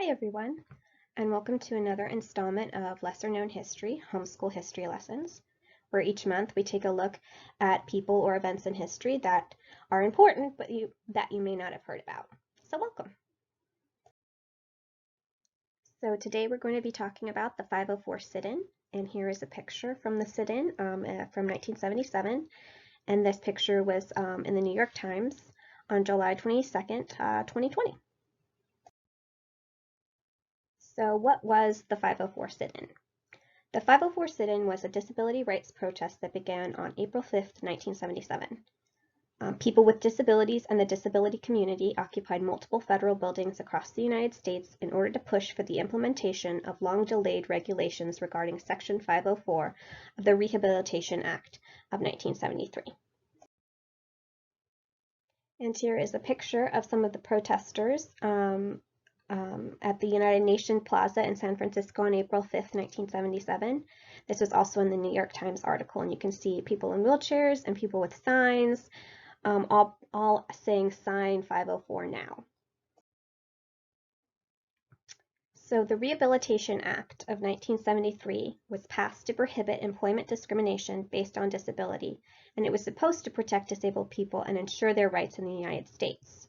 Hi everyone, and welcome to another installment of Lesser Known History, Homeschool History Lessons, where each month we take a look at people or events in history that are important but that you may not have heard about. So welcome. So today we're going to be talking about the 504 sit-in, and here is a picture from the sit-in from 1977, and this picture was in the New York Times on July 22nd, 2020. So what was the 504 sit-in? The 504 sit-in was a disability rights protest that began on April 5, 1977. People with disabilities and the disability community occupied multiple federal buildings across the United States in order to push for the implementation of long-delayed regulations regarding Section 504 of the Rehabilitation Act of 1973. And here is a picture of some of the protesters at the United Nations Plaza in San Francisco on April 5th, 1977. This was also in the New York Times article, and you can see people in wheelchairs and people with signs, all saying sign 504 now. So the Rehabilitation Act of 1973 was passed to prohibit employment discrimination based on disability, and it was supposed to protect disabled people and ensure their rights in the United States.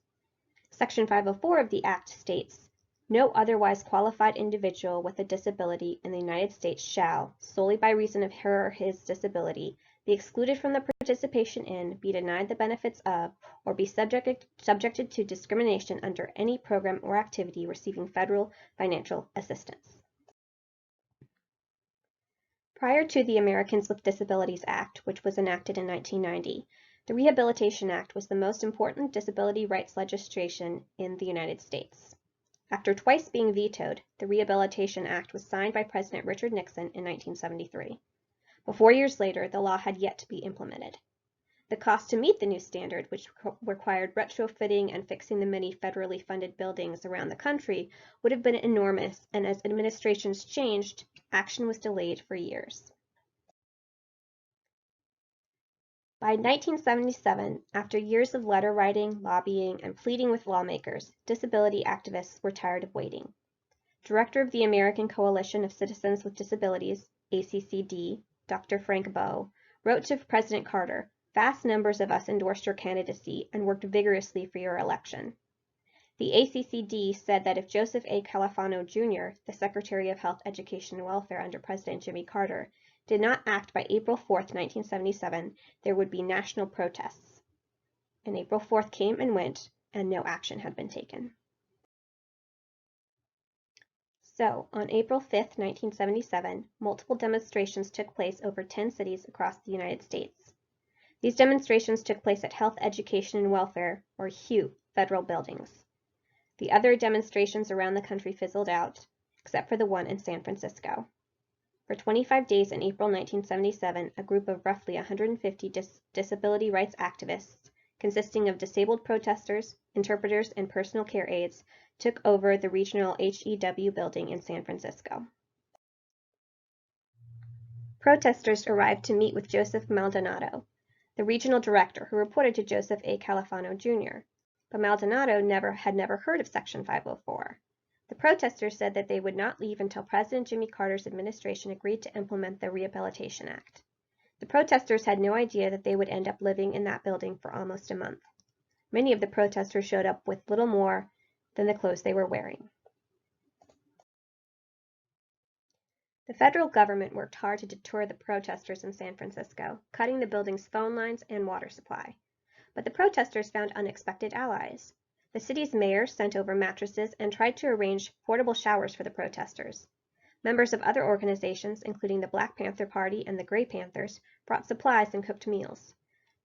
Section 504 of the Act states, "No otherwise qualified individual with a disability in the United States shall, solely by reason of her or his disability, be excluded from the participation in, be denied the benefits of, or be subjected to discrimination under any program or activity receiving federal financial assistance." Prior to the Americans with Disabilities Act, which was enacted in 1990, the Rehabilitation Act was the most important disability rights legislation in the United States. After twice being vetoed, the Rehabilitation Act was signed by President Richard Nixon in 1973. But 4 years later, the law had yet to be implemented. The cost to meet the new standard, which required retrofitting and fixing the many federally funded buildings around the country, would have been enormous, and as administrations changed, action was delayed for years. By 1977, after years of letter writing, lobbying, and pleading with lawmakers, disability activists were tired of waiting. Director of the American Coalition of Citizens with Disabilities, ACCD, Dr. Frank Boyle, wrote to President Carter, "Vast numbers of us endorsed your candidacy and worked vigorously for your election." The ACCD said that if Joseph A. Califano, Jr., the Secretary of Health, Education, and Welfare under President Jimmy Carter, did not act by April 4, 1977, there would be national protests. And April 4th came and went, and no action had been taken. So, on April 5, 1977, multiple demonstrations took place over 10 cities across the United States. These demonstrations took place at Health, Education, and Welfare, or HUE, federal buildings. The other demonstrations around the country fizzled out, except for the one in San Francisco. For 25 days in April 1977, a group of roughly 150 disability rights activists, consisting of disabled protesters, interpreters, and personal care aides, took over the regional HEW building in San Francisco. Protesters arrived to meet with Joseph Maldonado, the regional director who reported to Joseph A. Califano, Jr., but Maldonado had never heard of Section 504. The protesters said that they would not leave until President Jimmy Carter's administration agreed to implement the Rehabilitation Act. The protesters had no idea that they would end up living in that building for almost a month. Many of the protesters showed up with little more than the clothes they were wearing. The federal government worked hard to deter the protesters in San Francisco, cutting the building's phone lines and water supply. But the protesters found unexpected allies. The city's mayor sent over mattresses and tried to arrange portable showers for the protesters. Members of other organizations, including the Black Panther Party and the Gray Panthers, brought supplies and cooked meals.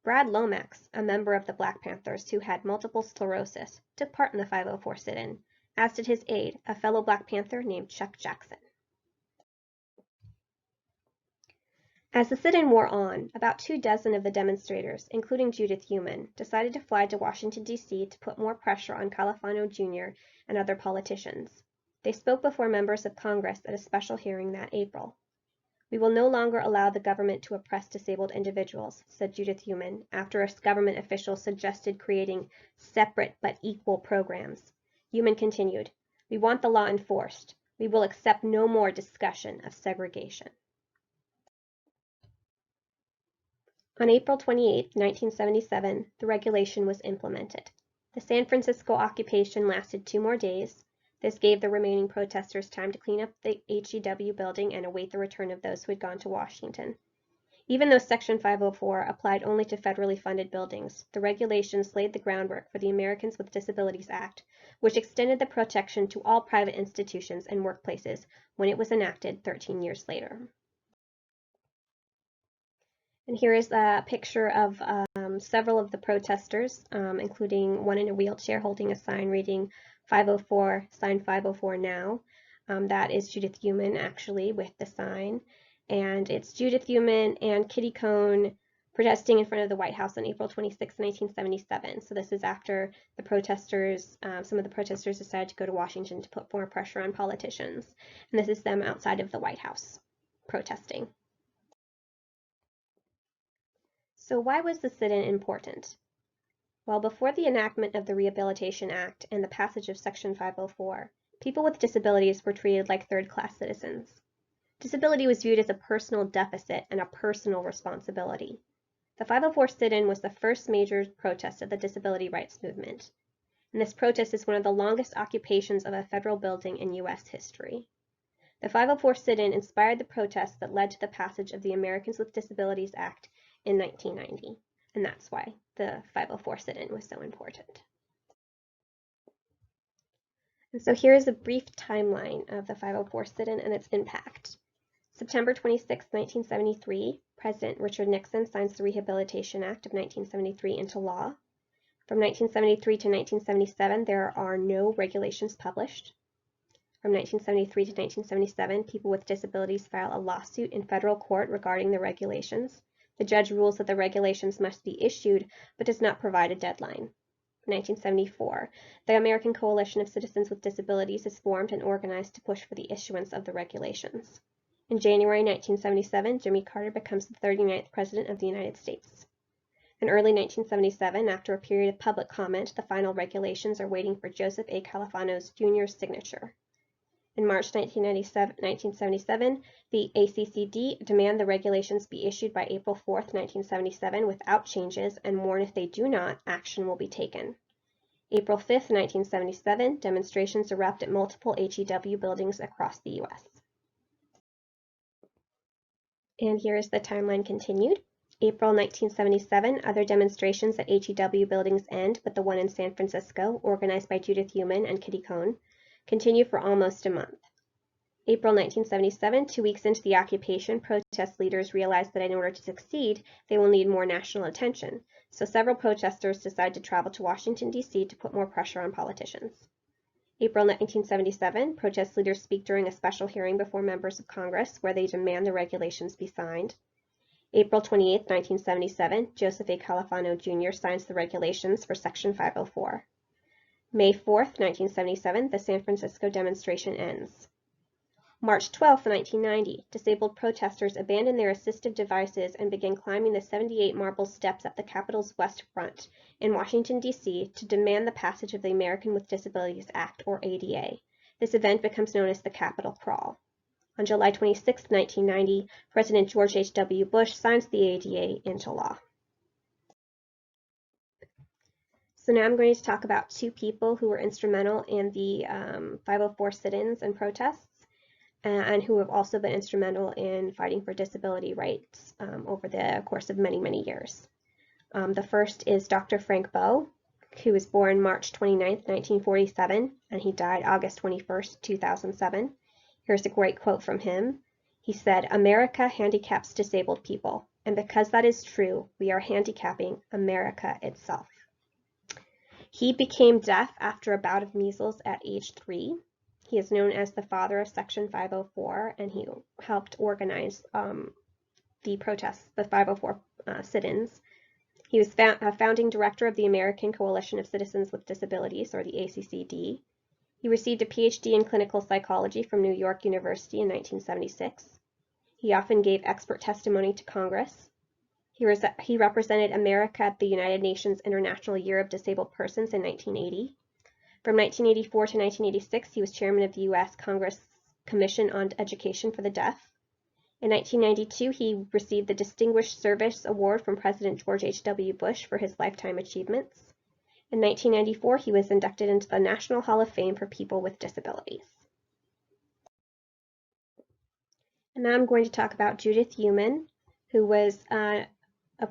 Brad Lomax, a member of the Black Panthers who had multiple sclerosis, took part in the 504 sit-in, as did his aide, a fellow Black Panther named Chuck Jackson. As the sit-in wore on, about 24 of the demonstrators, including Judith Human, decided to fly to Washington, D.C. to put more pressure on Califano, Jr. and other politicians. They spoke before members of Congress at a special hearing that April. "We will no longer allow the government to oppress disabled individuals," said Judith Human, after a government official suggested creating separate but equal programs. Human continued, We want the law enforced. We will accept no more discussion of segregation. On April 28, 1977, the regulation was implemented. The San Francisco occupation lasted 2 more days. This gave the remaining protesters time to clean up the HEW building and await the return of those who had gone to Washington. Even though Section 504 applied only to federally funded buildings, the regulations laid the groundwork for the Americans with Disabilities Act, which extended the protection to all private institutions and workplaces when it was enacted 13 years later. And here is a picture of several of the protesters, including one in a wheelchair holding a sign reading 504, sign 504 now. That is Judith Human, actually, with the sign. And it's Judith Human and Kitty Cone protesting in front of the White House on April 26, 1977. So this is after the protesters, some of the protesters decided to go to Washington to put more pressure on politicians. And this is them outside of the White House protesting. So why was the sit-in important? Well, before the enactment of the Rehabilitation Act and the passage of Section 504, people with disabilities were treated like third-class citizens. Disability was viewed as a personal deficit and a personal responsibility. The 504 sit-in was the first major protest of the disability rights movement, and this protest is one of the longest occupations of a federal building in U.S. history. The 504 sit-in inspired the protests that led to the passage of the Americans with Disabilities Act in 1990, and that's why the 504 sit-in was so important. And so here is a brief timeline of the 504 sit-in and its impact. September 26, 1973, President Richard Nixon signs the Rehabilitation Act of 1973 into law. From 1973 to 1977, there are no regulations published. From 1973 to 1977, people with disabilities file a lawsuit in federal court regarding the regulations. The judge rules that the regulations must be issued, but does not provide a deadline. In 1974, the American Coalition of Citizens with Disabilities is formed and organized to push for the issuance of the regulations. In January 1977, Jimmy Carter becomes the 39th President of the United States. In early 1977, after a period of public comment, the final regulations are waiting for Joseph A. Califano Jr.'s signature. In March 1977, the ACCD demand the regulations be issued by April 4, 1977 without changes and warn if they do not, action will be taken. April 5, 1977, demonstrations erupt at multiple HEW buildings across the U.S. And here is the timeline continued. April 1977, other demonstrations at HEW buildings end, but the one in San Francisco, organized by Judith Human and Kitty Cone, continue for almost a month. April 1977, 2 weeks into the occupation, protest leaders realized that in order to succeed, they will need more national attention. So several protesters decide to travel to Washington, D.C. to put more pressure on politicians. April 1977, protest leaders speak during a special hearing before members of Congress where they demand the regulations be signed. April 28, 1977, Joseph A. Califano Jr. signs the regulations for Section 504. May 4, 1977, the San Francisco demonstration ends. March 12, 1990, disabled protesters abandon their assistive devices and begin climbing the 78 marble steps at the Capitol's West Front in Washington, D.C. to demand the passage of the American with Disabilities Act, or ADA. This event becomes known as the Capitol Crawl. On July 26, 1990, President George H.W. Bush signs the ADA into law. So now I'm going to talk about 2 people who were instrumental in the 504 sit-ins and protests, and who have also been instrumental in fighting for disability rights over the course of many, many years. The first is Dr. Frank Boyle, who was born March 29, 1947, and he died August 21, 2007. Here's a great quote from him. He said, "America handicaps disabled people, and because that is true, we are handicapping America itself." He became deaf after a bout of measles at age 3. He is known as the father of Section 504, and he helped organize the protests, the 504 sit-ins. He was a founding director of the American Coalition of Citizens with Disabilities, or the ACCD. He received a PhD in clinical psychology from New York University in 1976. He often gave expert testimony to Congress. He represented America at the United Nations International Year of Disabled Persons in 1980. From 1984 to 1986, he was chairman of the U.S. Congress Commission on Education for the Deaf. In 1992, he received the Distinguished Service Award from President George H.W. Bush for his lifetime achievements. In 1994, he was inducted into the National Hall of Fame for people with disabilities. And now I'm going to talk about Judith Human, who was a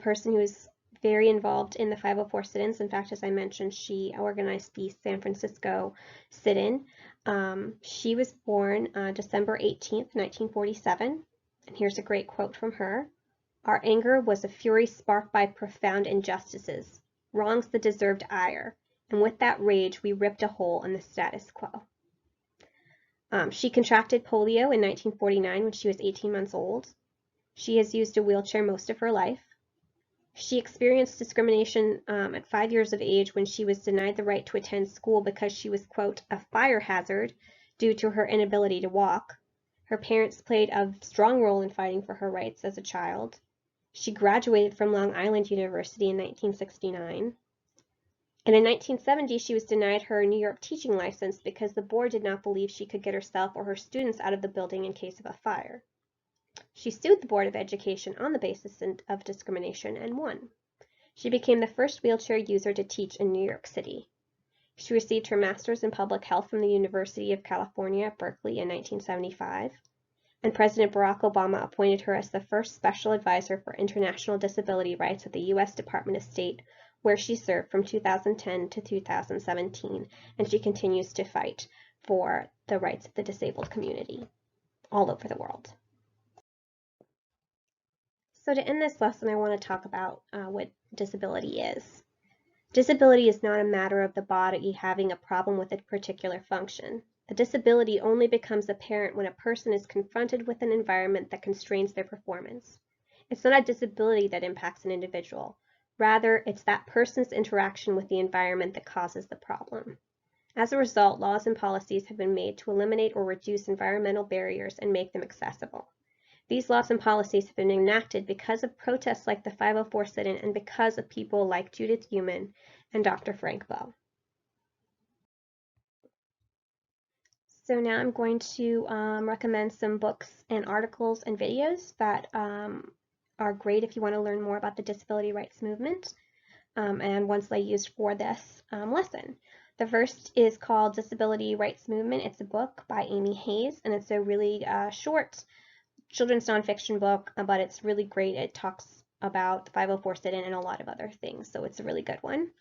person who was very involved in the 504 sit-ins. In fact, as I mentioned, she organized the San Francisco sit-in. She was born December 18th, 1947. And here's a great quote from her. "Our anger was a fury sparked by profound injustices, wrongs that deserved ire, and with that rage we ripped a hole in the status quo." She contracted polio in 1949 when she was 18 months old. She has used a wheelchair most of her life. She experienced discrimination at 5 years of age when she was denied the right to attend school because she was, quote, "a fire hazard" due to her inability to walk. Her parents played a strong role in fighting for her rights as a child. She graduated from Long Island University in 1969. And in 1970, she was denied her New York teaching license because the board did not believe she could get herself or her students out of the building in case of a fire. She sued the Board of Education on the basis of discrimination and won. She became the first wheelchair user to teach in New York City. She received her master's in public health from the University of California at Berkeley in 1975, and President Barack Obama appointed her as the first special advisor for international disability rights at the U.S. Department of State, where she served from 2010 to 2017, and she continues to fight for the rights of the disabled community all over the world. So to end this lesson, I want to talk about what disability is. Disability is not a matter of the body having a problem with a particular function. A disability only becomes apparent when a person is confronted with an environment that constrains their performance. It's not a disability that impacts an individual. Rather, it's that person's interaction with the environment that causes the problem. As a result, laws and policies have been made to eliminate or reduce environmental barriers and make them accessible. These laws and policies have been enacted because of protests like the 504 sit-in and because of people like Judith Human and Dr. Frank Boyle. So now I'm going to recommend some books and articles and videos that are great if you want to learn more about the disability rights movement and ones that I used for this lesson. The first is called Disability Rights Movement. It's a book by Amy Hayes, and it's a really short children's nonfiction book, but it's really great. It talks about the 504 sit-in and a lot of other things, so it's a really good one.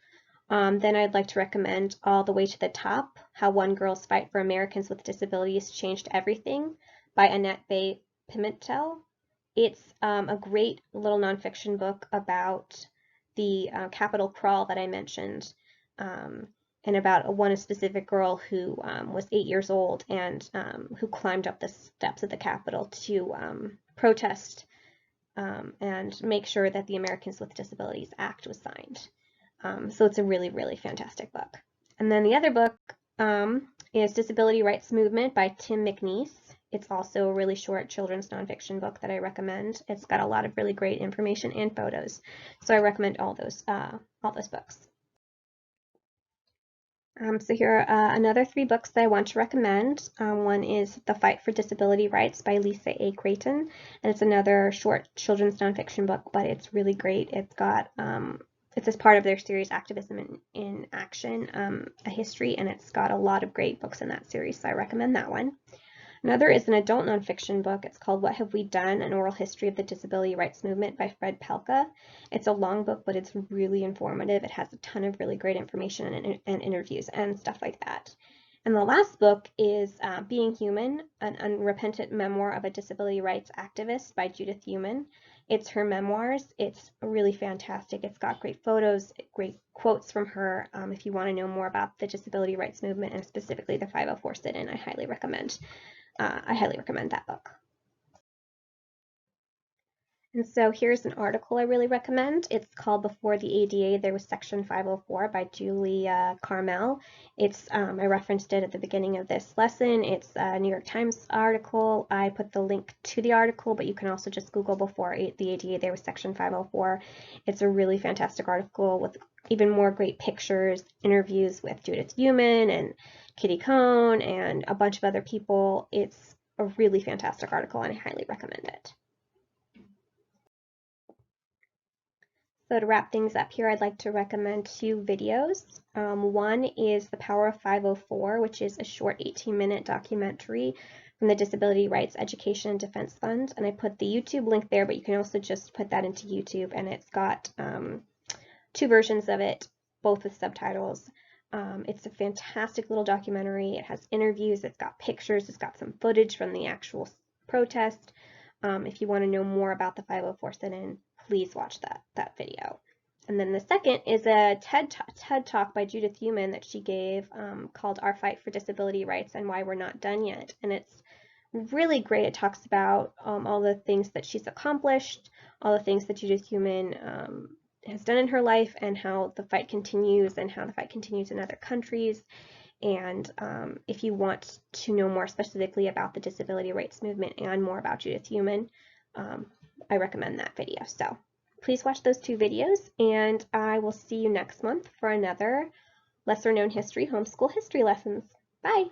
Then I'd like to recommend All the Way to the Top, How One Girl's Fight for Americans with Disabilities Changed Everything by Annette Bay Pimentel. It's a great little nonfiction book about the Capitol crawl that I mentioned, and about one specific girl who was 8 years old and who climbed up the steps of the Capitol to protest and make sure that the Americans with Disabilities Act was signed. So it's a really, really fantastic book. And then the other book is Disability Rights Movement by Tim McNeice. It's also a really short children's nonfiction book that I recommend. It's got a lot of really great information and photos. So I recommend all those books. So here are another 3 books that I want to recommend. One is The Fight for Disability Rights by Lisa A. Creighton, and it's another short children's nonfiction book, but it's really great. It's got it's as part of their series Activism in Action, a history, and it's got a lot of great books in that series, so I recommend that one. Another is an adult nonfiction book. It's called What Have We Done? An Oral History of the Disability Rights Movement by Fred Pelka. It's a long book, but it's really informative. It has a ton of really great information and interviews and stuff like that. And the last book is Being Human, an unrepentant memoir of a disability rights activist by Judith Human. It's her memoirs. It's really fantastic. It's got great photos, great quotes from her. If you want to know more about the disability rights movement and specifically the 504 sit-in, I highly recommend that book. And so here's an article I really recommend. It's called Before the ADA, There Was Section 504 by Julia Carmel. It's I referenced it at the beginning of this lesson. It's a New York Times article. I put the link to the article, but you can also just Google Before the ADA, There Was Section 504. It's a really fantastic article with even more great pictures, interviews with Judith Human and Kitty Cohn and a bunch of other people. It's a really fantastic article and I highly recommend it. So to wrap things up here, I'd like to recommend two videos. One is The Power of 504, which is a short 18-minute documentary from the Disability Rights Education and Defense Fund. And I put the YouTube link there, but you can also just put that into YouTube, and it's got two versions of it, both with subtitles. It's a fantastic little documentary. It has interviews, it's got pictures, it's got some footage from the actual protest. If you want to know more about the 504 sit-in, please watch that video. And then the second is a TED Talk by Judith Human that she gave called Our Fight for Disability Rights and Why We're Not Done Yet. And it's really great. It talks about all the things that she's accomplished, all the things that Judith Human has done in her life, and how the fight continues and how the fight continues in other countries. And if you want to know more specifically about the disability rights movement and more about Judith Human, I recommend that video. So please watch those two videos, and I will see you next month for another lesser known history homeschool history lessons. Bye!